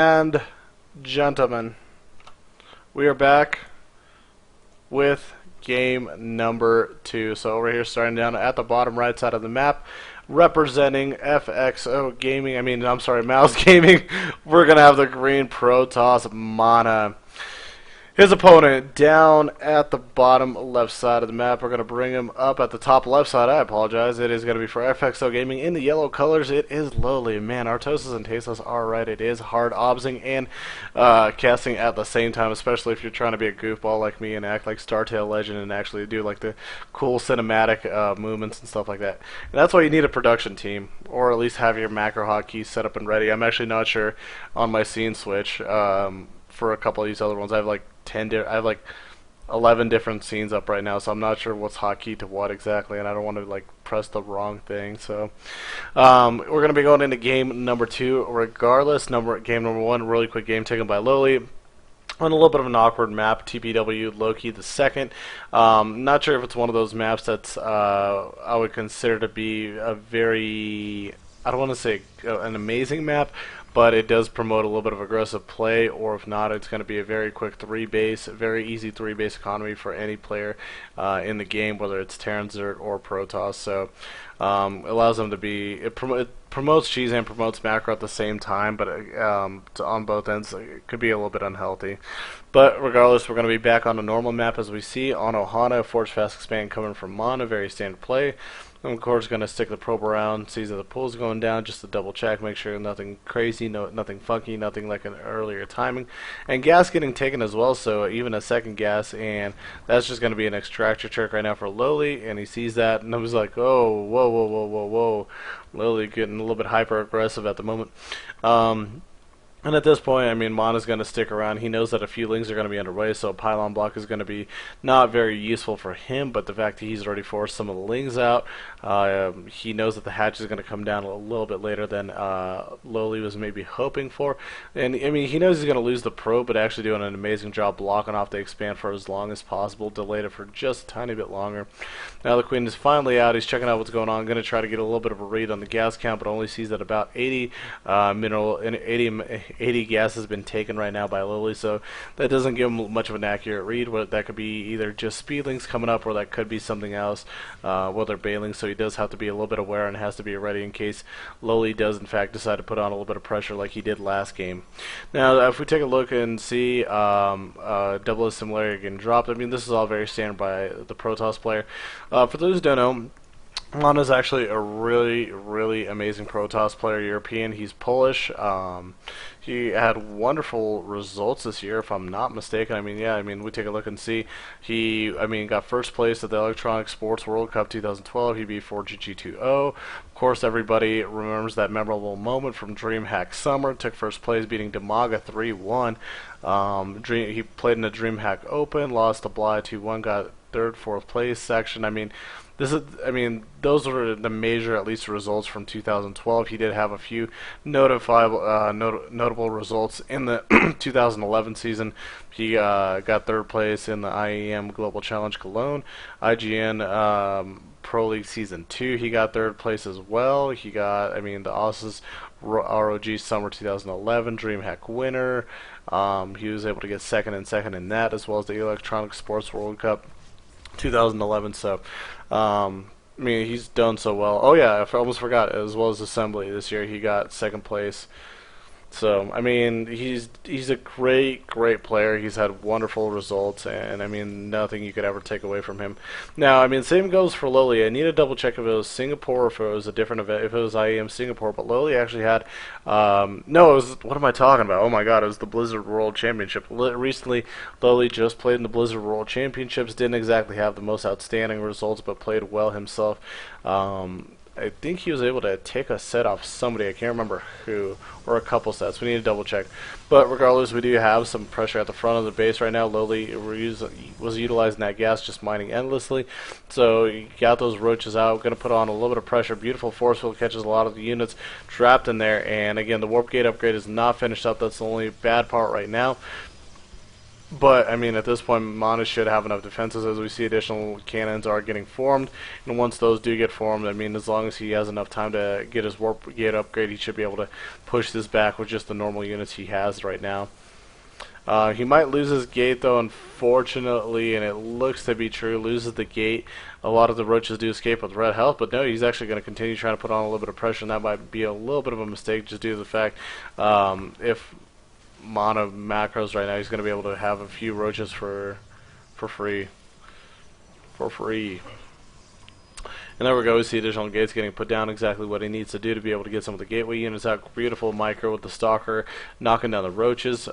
And gentlemen, we are back with game number 2. So over here, starting down at the bottom right side of the map, representing FXO Gaming, Mouse Gaming, we're going to have the green Protoss Mana. His opponent down at the bottom left side of the map. We're going to bring him up at the top left side. I apologize. It is going to be for FXO Gaming in the yellow colors. It is lowly. Man, Artosis and Tasteless are right. It is hard obsing and casting at the same time, especially if you're trying to be a goofball like me and act like Startail Legend and actually do like the cool cinematic movements and stuff like that. And that's why you need a production team, or at least have your macro hotkeys set up and ready. I'm actually not sure on my scene switch for a couple of these other ones. I have like 11 different scenes up right now, so I'm not sure what's hotkey to what exactly, and I don't want to like press the wrong thing. So we're going to be going into game number 2 regardless. Game number 1, really quick game taken by Lowly on a little bit of an awkward map, TPW Loki the second. Not sure if it's one of those maps that's I would consider to be a very, I don't want to say an amazing map, but it does promote a little bit of aggressive play, or if not, it's going to be a very quick 3-base, very easy 3-base economy for any player in the game, whether it's Terran, Zert, or Protoss. So it allows them to be, it promotes cheese and promotes macro at the same time, but on both ends, it could be a little bit unhealthy. But regardless, we're going to be back on a normal map as we see on Ohana, Forge Fast Expand coming from Mana, very standard play. I'm of course going to stick the probe around, sees that the pool's going down, just to double check, make sure nothing crazy, nothing funky, nothing like an earlier timing. And gas getting taken as well, so even a second gas, and that's just going to be an extractor trick right now for Lowly, and he sees that, and I was like, oh, whoa, whoa, whoa, whoa, whoa. Lowly getting a little bit hyper aggressive at the moment. And at this point, Mana's going to stick around. He knows that a few lings are going to be underway, so a pylon block is going to be not very useful for him, but the fact that he's already forced some of the lings out, he knows that the hatch is going to come down a little bit later than Lowly was maybe hoping for. And, he knows he's going to lose the probe, but actually doing an amazing job blocking off the expand for as long as possible, delayed it for just a tiny bit longer. Now the queen is finally out. He's checking out what's going on, going to try to get a little bit of a read on the gas count, but only sees that about 80 80 gas has been taken right now by Lowly, so that doesn't give him much of an accurate read. That could be either just speedlings coming up, or that could be something else, they're bailing, so he does have to be a little bit aware and has to be ready in case Lowly does in fact decide to put on a little bit of pressure like he did last game. Now if we take a look and see double similarity getting dropped, this is all very standard by the Protoss player. For those who don't know, Mana's actually a really, really amazing Protoss player, European. He's Polish. He had wonderful results this year, if I'm not mistaken. We take a look and see. He, got first place at the Electronic Sports World Cup 2012. He beat 4GG2O. Of course, everybody remembers that memorable moment from DreamHack Summer. Took first place, beating Demaga 3-1. He played in the DreamHack Open, lost to Bly 2-1, got third, fourth place section. Those were the major, at least, results from 2012. He did have a few notable results in the 2011 season. He got third place in the IEM Global Challenge Cologne, IGN Pro League Season 2. He got third place as well. He got, the Ausis ROG Summer 2011 DreamHack winner. He was able to get second in that, as well as the Electronic Sports World Cup 2011. So he's done so well. Oh yeah, I almost forgot, as well as Assembly this year, he got second place. So he's a great player. He's had wonderful results, and nothing you could ever take away from him. Now same goes for Lowly. I need to double check if it was Singapore or if it was a different event, if it was IEM Singapore. But Lowly actually had no, it was, what am I talking about? Oh my god, it was the Blizzard World Championship. Recently, Lowly just played in the Blizzard World Championships. Didn't exactly have the most outstanding results, but played well himself. I think he was able to take a set off somebody. I can't remember who, or a couple sets. We need to double check. But regardless, we do have some pressure at the front of the base right now. Lowly was utilizing that gas, just mining endlessly. So you got those roaches out. Going to put on a little bit of pressure. Beautiful force field catches a lot of the units trapped in there. And again, the warp gate upgrade is not finished up. That's the only bad part right now. But I mean, at this point, Mana should have enough defenses. As we see, additional cannons are getting formed, and once those do get formed, I mean, as long as he has enough time to get his warp gate upgrade, he should be able to push this back with just the normal units he has right now. He might lose his gate though, unfortunately, and it looks to be true. Loses the gate. A lot of the roaches do escape with red health, but no, he's actually going to continue trying to put on a little bit of pressure, and that might be a little bit of a mistake just due to the fact if Mana macros right now, he's going to be able to have a few roaches for free. For free. And there we go, we see additional gates getting put down, exactly what he needs to do to be able to get some of the gateway units out. Beautiful micro with the stalker, knocking down the roaches.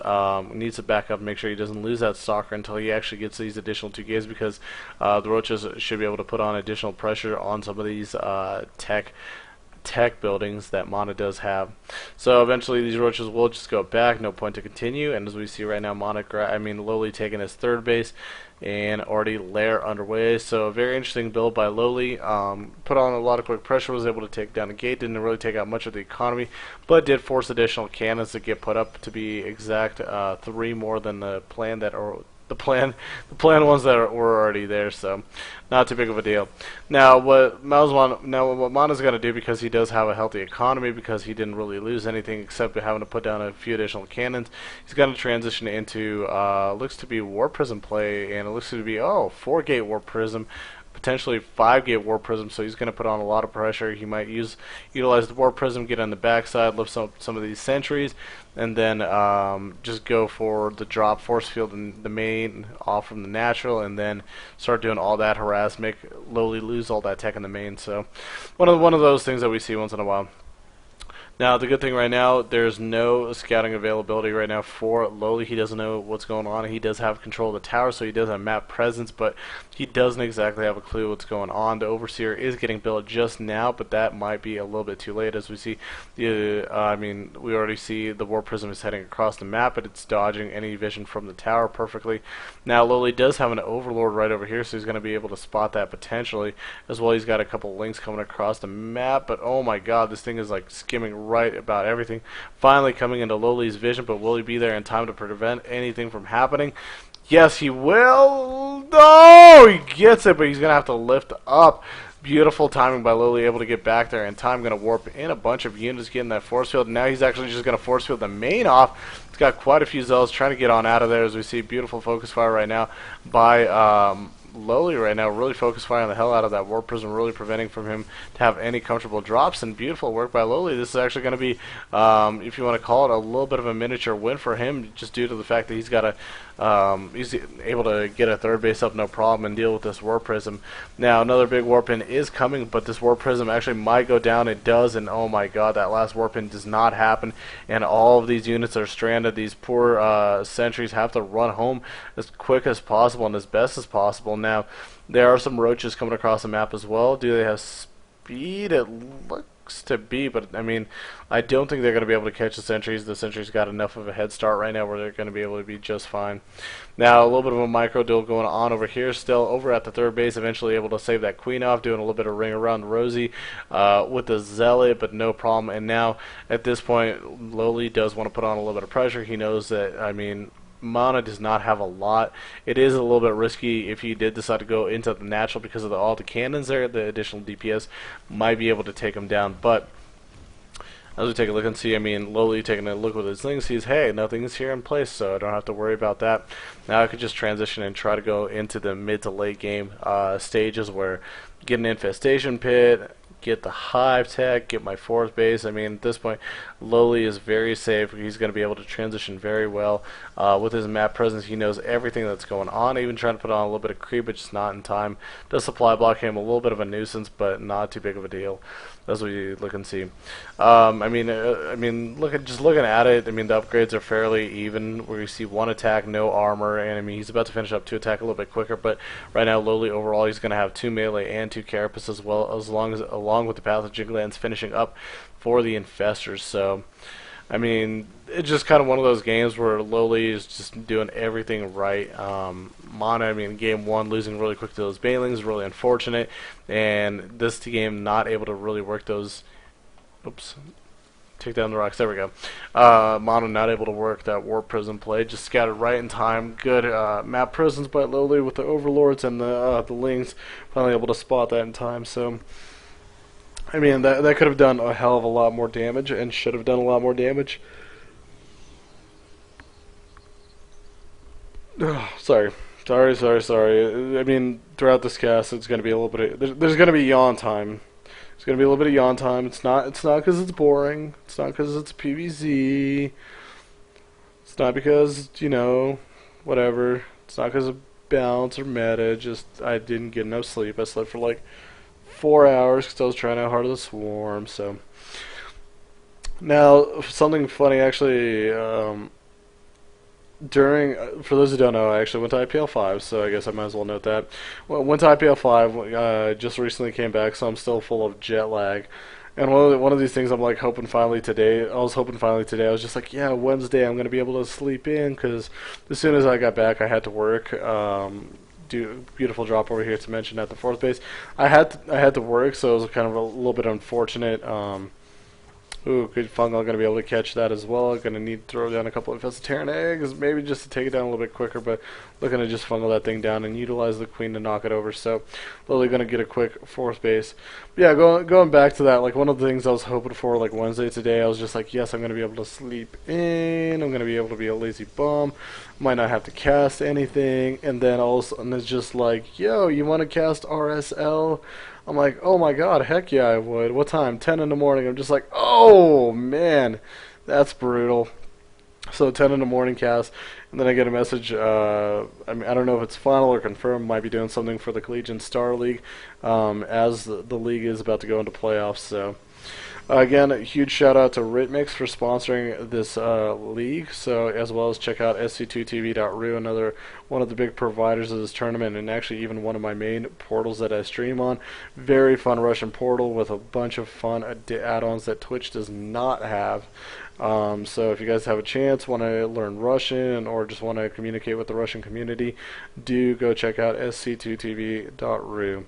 Needs to back up and make sure he doesn't lose that stalker until he actually gets these additional 2 gates, because the roaches should be able to put on additional pressure on some of these tech buildings that Mana does have. So eventually these roaches will just go back, no point to continue, and as we see right now, Lowly taking his 3rd base and already lair underway. So a very interesting build by Lowly. Put on a lot of quick pressure, was able to take down a gate, didn't really take out much of the economy, but did force additional cannons to get put up, to be exact, 3 more than the plan the plan ones that were already there, so not too big of a deal. Now what Mana's going to do, because he does have a healthy economy, because he didn't really lose anything except having to put down a few additional cannons, he's going to transition into looks to be Warp Prism play, and it looks to be 4-gate Warp Prism, potentially 5-gate Warp Prism, so he's going to put on a lot of pressure. He might utilize the Warp Prism, get on the backside, lift some of these sentries, and then just go for the drop force field in the main off from the natural, and then start doing all that harass, make Lowly lose all that tech in the main. So one of those things that we see once in a while. Now, the good thing right now, there's no scouting availability right now for Lowly. He doesn't know what's going on. He does have control of the tower, so he does have map presence, but he doesn't exactly have a clue what's going on. The Overseer is getting built just now, but that might be a little bit too late, as we see. We already see the War Prism is heading across the map, but it's dodging any vision from the tower perfectly. Now, Lowly does have an Overlord right over here, so he's going to be able to spot that potentially. As well, he's got a couple links coming across the map, but oh my god, this thing is like skimming right about everything. Finally coming into Lowly's vision, but will he be there in time to prevent anything from happening? Yes, he will. No, he gets it, but he's going to have to lift up. Beautiful timing by Lowly, able to get back there in time. Going to warp in a bunch of units, getting that force field. Now he's actually just going to force field the main off. He's got quite a few Zells trying to get on out of there, as we see beautiful focus fire right now by Lowly right now, really focus firing the hell out of that Warp Prism, really preventing from him to have any comfortable drops, and beautiful work by Lowly. This is actually going to be, if you want to call it, a little bit of a miniature win for him, just due to the fact that he's got he's able to get a 3rd base up no problem and deal with this Warp Prism. Now another big Warp In is coming, but this Warp Prism actually might go down. It does, and oh my god, that last Warp In does not happen, and all of these units are stranded. These poor sentries have to run home as quick as possible and as best as possible. Now there are some roaches coming across the map as well. Do they have speed? It looks to be, but I mean, I don't think they're going to be able to catch the sentries. The sentries got enough of a head start right now where they're going to be able to be just fine. Now a little bit of a micro deal going on over here, still over at the 3rd base, eventually able to save that queen off, doing a little bit of ring around Rosie with the zealot, but no problem. And now at this point, Lowly does want to put on a little bit of pressure. He knows that, I mean, Mana does not have a lot. It is a little bit risky if he did decide to go into the natural, because of all the cannons there. The additional DPS might be able to take him down, but as we take a look and see, I mean, Lowly taking a look with his things, sees, hey, nothing's here in place, so I don't have to worry about that. Now I could just transition and try to go into the mid to late game stages, where get an infestation pit, get the hive tech, get my 4th base. I mean, at this point, Lowly is very safe. He's going to be able to transition very well. With his map presence, he knows everything that's going on, even trying to put on a little bit of creep, but just not in time. Does supply block him, a little bit of a nuisance, but not too big of a deal. That's what you look and see. I mean, just looking at it, I mean, the upgrades are fairly even, where you see 1 attack, no armor, and I mean, he's about to finish up 2 attack a little bit quicker, but right now, Lowly overall, he's going to have 2 melee and 2 carapace, as well, along with the pathogen glands finishing up for the infestors. So I mean, it's just kind of one of those games where Lowly is just doing everything right. Mana, I mean, game 1 losing really quick to those Banelings, really unfortunate, and this game not able to really work those take down the rocks. There we go. Mono not able to work that warp prison play. Just scattered right in time. Good map presence by Lowly with the overlords and the lings. Finally able to spot that in time. So, I mean, that could have done a hell of a lot more damage and should have done a lot more damage. Sorry. I mean, throughout this cast, it's going to be a little bit of, there's going to be yawn time. There's going to be a little bit of yawn time. It's not because it's boring. It's not because it's PvZ. It's not because, you know, whatever. It's not because of balance or meta. Just, I didn't get enough sleep. I slept for like 4 hours because I was trying out Heart of the Swarm. So, now, something funny actually, for those who don't know, I actually went to IPL 5, so I guess I might as well note that. Well, went to IPL 5, just recently came back, so I'm still full of jet lag. And one of these things I'm like hoping finally today. I was hoping finally today. I was just like, yeah, Wednesday I'm going to be able to sleep in, because as soon as I got back, I had to work. Do beautiful drop over here to mention at the fourth base. I had to work, so it was kind of a little bit unfortunate. Ooh, good fungal, going to be able to catch that as well. Going to need to throw down a couple of Infestaran eggs, maybe just to take it down a little bit quicker, but looking to just fungal that thing down and utilize the queen to knock it over. So, Lily going to get a quick fourth base. But yeah, going back to that, like one of the things I was hoping for, like Wednesday today, I was just like, yes, I'm going to be able to sleep in. I'm going to be able to be a lazy bum. Might not have to cast anything. And then all of a sudden it's just like, yo, you want to cast RSL? I'm like, oh my god, heck yeah, I would. What time? 10 in the morning. I'm just like, oh man, that's brutal. So 10 in the morning cast, and then I get a message. I mean, I don't know if it's final or confirmed. Might be doing something for the Collegiate Star League, as the league is about to go into playoffs. So. Again, a huge shout out to Ritmix for sponsoring this league. So, as well as check out sc2tv.ru, another one of the big providers of this tournament, and actually even one of my main portals that I stream on. Very fun Russian portal with a bunch of fun add-ons that Twitch does not have. So if you guys have a chance, want to learn Russian, or just want to communicate with the Russian community, do go check out sc2tv.ru.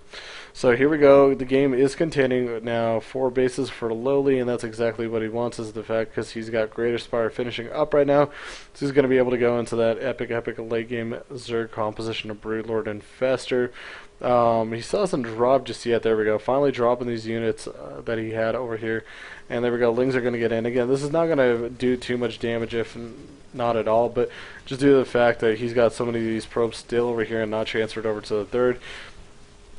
So here we go. The game is containing now 4 bases for Lowly, and that's exactly what he wants, is the fact because he's got Greater Spire finishing up right now. So he's going to be able to go into that epic late game Zerg composition of Broodlord and Fester. He still hasn't dropped just yet. There we go. Finally dropping these units that he had over here. And there we go. Lings are going to get in. Again, this is not going to do too much damage, if not at all. But just due to the fact that he's got so many of these probes still over here and not transferred over to the third,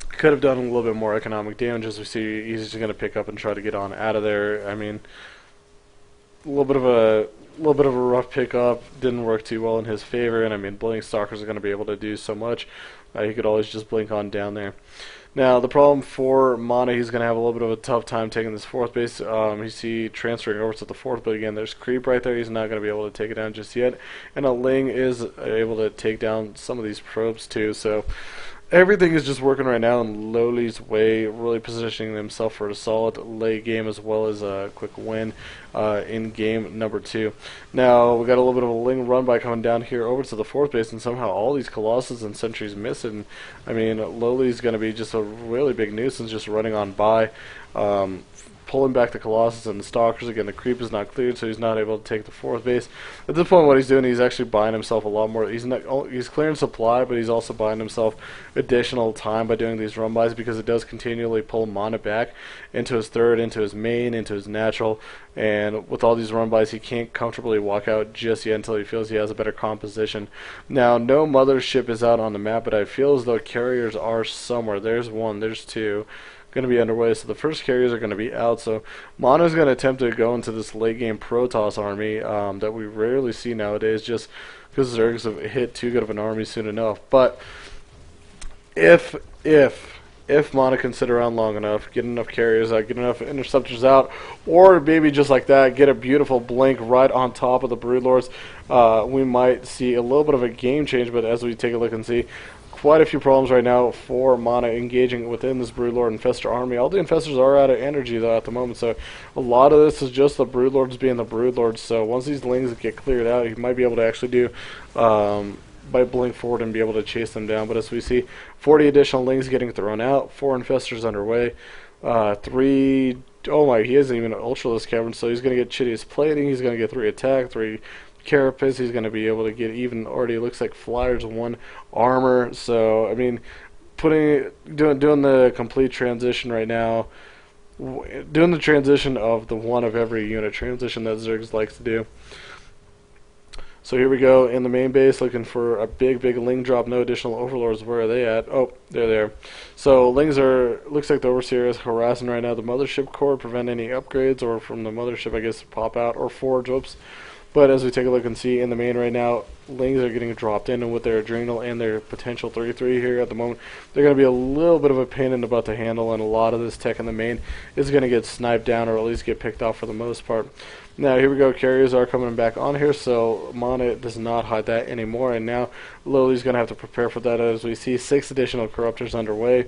could have done a little bit more economic damage. As we see, he's just going to pick up and try to get on out of there. I mean, a little bit of a rough pickup. Didn't work too well in his favor. And I mean, Blink Stalkers are going to be able to do so much. He could always just blink on down there. Now, the problem for Mana, he's going to have a little bit of a tough time taking this fourth base. You see transferring over to the fourth, but again, there's creep right there. He's not going to be able to take it down just yet. And a Ling is able to take down some of these probes too. So everything is just working right now in Lowly's way, really positioning himself for a solid late game as well as a quick win in game number 2. Now, we got a little bit of a Ling run by coming down here over to the fourth base, and somehow all these Colossus and Sentries miss it. And, I mean, Lowly's going to be just a really big nuisance just running on by. Pulling back the Colossus and the Stalkers. Again, the creep is not cleared, so he's not able to take the fourth base. At this point, what he's doing, he's actually buying himself a lot more. He's clearing supply, but he's also buying himself additional time by doing these run buys, because it does continually pull Mana back into his third, into his main, into his natural. And with all these run buys, he can't comfortably walk out just yet until he feels he has a better composition. Now, no mothership is out on the map, but I feel as though carriers are somewhere. There's one, there's two. Going to be underway, so the first carriers are going to be out. So Mono's going to attempt to go into this late game Protoss army that we rarely see nowadays, just because Zergs have hit too good of an army soon enough. But if Mono can sit around long enough, get enough carriers out, get enough interceptors out, or maybe just like that, get a beautiful blink right on top of the Broodlords, we might see a little bit of a game change. But as we take a look and see, quite a few problems right now for Mana engaging within this Broodlord Infestor army. All the Infestors are out of energy though at the moment, so a lot of this is just the Broodlords being the Broodlords. So once these Lings get cleared out, he might be able to actually do by blink forward and be able to chase them down. But as we see, 40 additional Lings getting thrown out, 4 Infestors underway, 3 Oh my, he isn't even an Ultralisk Cavern, so he's going to get Chidious Plating, he's going to get 3 attack, 3 Carapace, he's going to be able to get even, already looks like Flyers, 1 armor, so, I mean, doing the complete transition right now, doing the transition of the one of every unit transition that Zergs likes to do. So here we go in the main base, looking for a big Ling drop. No additional overlords. Where are they at? Oh, they're there. So Lings are, looks like the Overseer is harassing right now the mothership core, prevent any upgrades, or from the mothership, I guess, pop out, or forge, oops. But as we take a look and see in the main right now, Lings are getting dropped in, and with their Adrenal and their potential 3-3 here at the moment, they're going to be a little bit of a pain in the butt to handle, and a lot of this tech in the main is going to get sniped down, or at least get picked off for the most part. Now here we go, carriers are coming back on here, so Mana does not hide that anymore, and now Lowly's going to have to prepare for that as we see 6 additional Corruptors underway.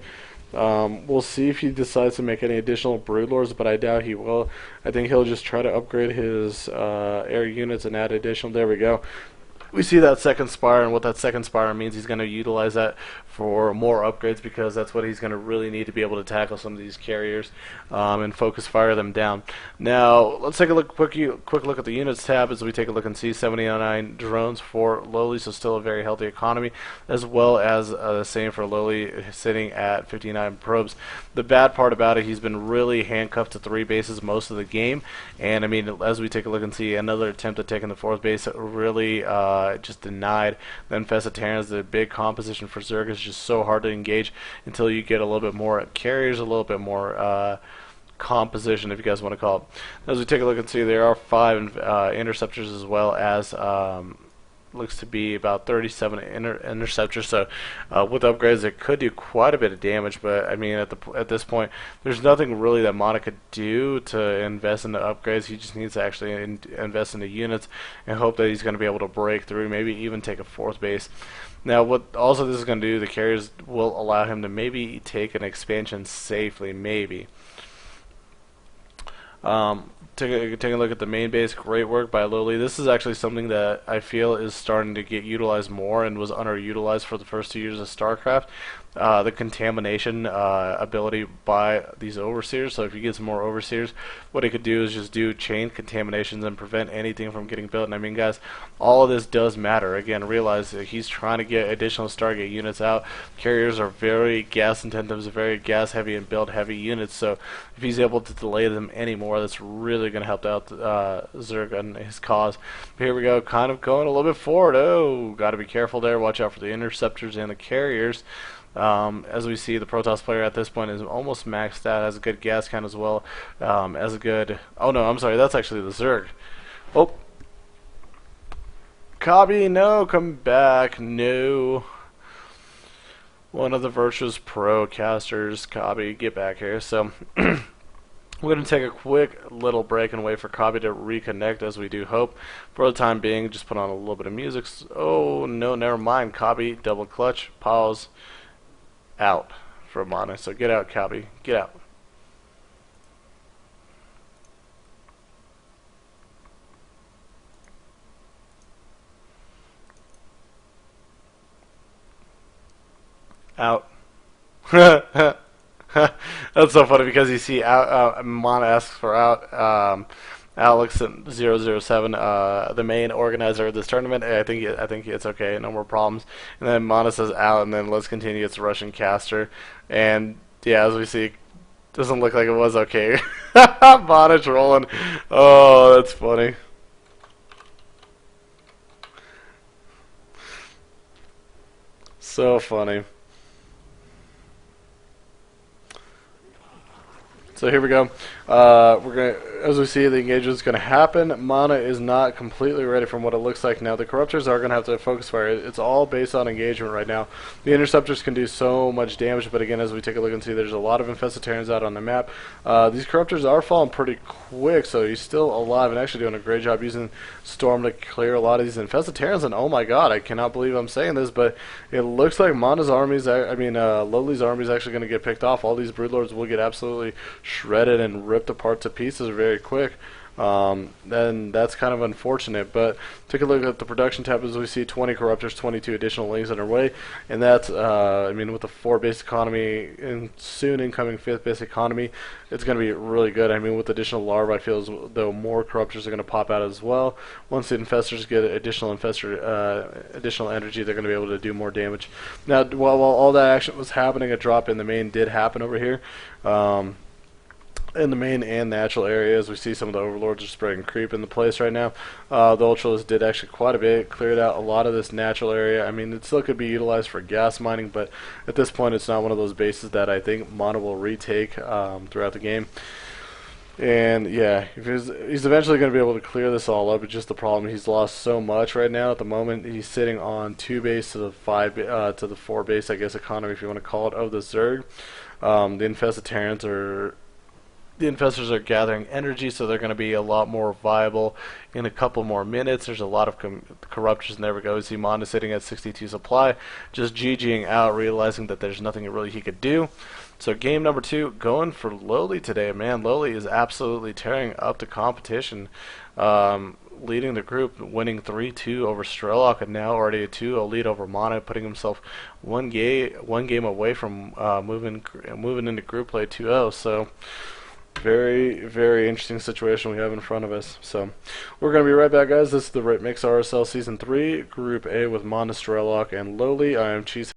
We'll see if he decides to make any additional Broodlords, but I doubt he will. I think he'll just try to upgrade his air units and add additional. There we go. We see that second Spire, and what that second Spire means, he's going to utilize that for more upgrades, because that's what he's going to really need to be able to tackle some of these carriers and focus fire them down. Now, let's take a quick look at the units tab as we take a look and see 79 drones for Lowly, so still a very healthy economy, as well as the same for Lowly, sitting at 59 probes. The bad part about it, he's been really handcuffed to 3 bases most of the game, and I mean, as we take a look and see another attempt at taking the 4th base, really just denied. The Infested Terrans, the big composition for Zerg is just so hard to engage until you get a little bit more carriers, a little bit more composition, if you guys want to call it. As we take a look and see, there are 5 interceptors, as well as looks to be about 37 interceptors. So with upgrades, it could do quite a bit of damage. But I mean, at this point, there's nothing really that Mana could do to invest in the upgrades. He just needs to actually invest in the units and hope that he's going to be able to break through, maybe even take a 4th base. Now, what also this is going to do, the carriers will allow him to maybe take an expansion safely, maybe. Taking a look at the main base, great work by Lowly. This is actually something that I feel is starting to get utilized more and was underutilized for the first 2 years of StarCraft. The contamination ability by these Overseers. So if you get some more Overseers, what it could do is just do chain contaminations and prevent anything from getting built. And I mean, guys, all of this does matter. Again, realize that he's trying to get additional Stargate units out. Carriers are very gas intensive, very gas heavy and build heavy units. So if he's able to delay them anymore, that's really going to help out Zerg and his cause. But here we go, kind of going a little bit forward. Oh, got to be careful there. Watch out for the interceptors and the carriers. As we see, the Protoss player at this point is almost maxed out, has a good gas count as well, as a good... Oh no, I'm sorry, that's actually the Zerg. Oh. Kabi, no, come back, no. One of the Virtuous Pro casters, Kabi, get back here. So, we're going to take a quick little break and wait for Kabi to reconnect, as we do hope. For the time being, just put on a little bit of music. Oh no, never mind, Kabi, double clutch, pause. Out for Mana. So get out, Kabi. Get out. Out. That's so funny because you see out. Mana asks for out. Alex at 007, the main organizer of this tournament. I think it's okay, no more problems. And then Mana says out, and then let's continue. It's Russian caster, and yeah, as we see, doesn't look like it was okay. Mana trolling. Oh, that's funny. So funny. So here we go. We're gonna, as we see, the engagement is going to happen. Mana is not completely ready from what it looks like now. The Corruptors are going to have to focus fire. It's all based on engagement right now. The Interceptors can do so much damage, but again, as we take a look and see, there's a lot of Infested Terrans out on the map. These Corruptors are falling pretty quick, so he's still alive and actually doing a great job using Storm to clear a lot of these Infested Terrans. And oh my god, I cannot believe I'm saying this, but it looks like Mana's armies, Lowly's army is actually going to get picked off. All these Broodlords will get absolutely shredded and ripped apart to pieces very quick. then that's kind of unfortunate. But take a look at the production tab as we see 20 corruptors, 22 additional links underway, and that's I mean, with the 4 base economy and soon incoming 5th base economy, it's going to be really good. I mean, with additional larvae, I feel as though more corruptors are going to pop out as well. Once the infestors get additional additional energy, they're going to be able to do more damage. Now, while all that action was happening, a drop in the main did happen over here. In the main and natural areas, we see some of the overlords are spreading creep in the place right now. The ultralists did actually quite a bit, cleared out a lot of this natural area. I mean, it still could be utilized for gas mining, but at this point it's not one of those bases that I think Mana will retake throughout the game. And yeah, he's eventually going to be able to clear this all up. It's just the problem, he's lost so much right now. At the moment, he's sitting on 2 base to the 4 base, I guess, economy, if you want to call it, of the Zerg. The infestors are gathering energy, so they're going to be a lot more viable in a couple more minutes. There's a lot of corruptors, and there we go. We see Mana sitting at 62 supply, just GGing out, realizing that there's nothing really he could do. So game number 2, going for Lowly today. Man, Lowly is absolutely tearing up the competition, leading the group, winning 3-2 over Strelok, and now already a 2-0 lead over Mana, putting himself one game away from moving into group play 2-0. So very, very interesting situation we have in front of us. So we're going to be right back, guys. This is the Ritmix RSL Season 3, Group A with Mana, Strelok, and Lowly. I am Cheese.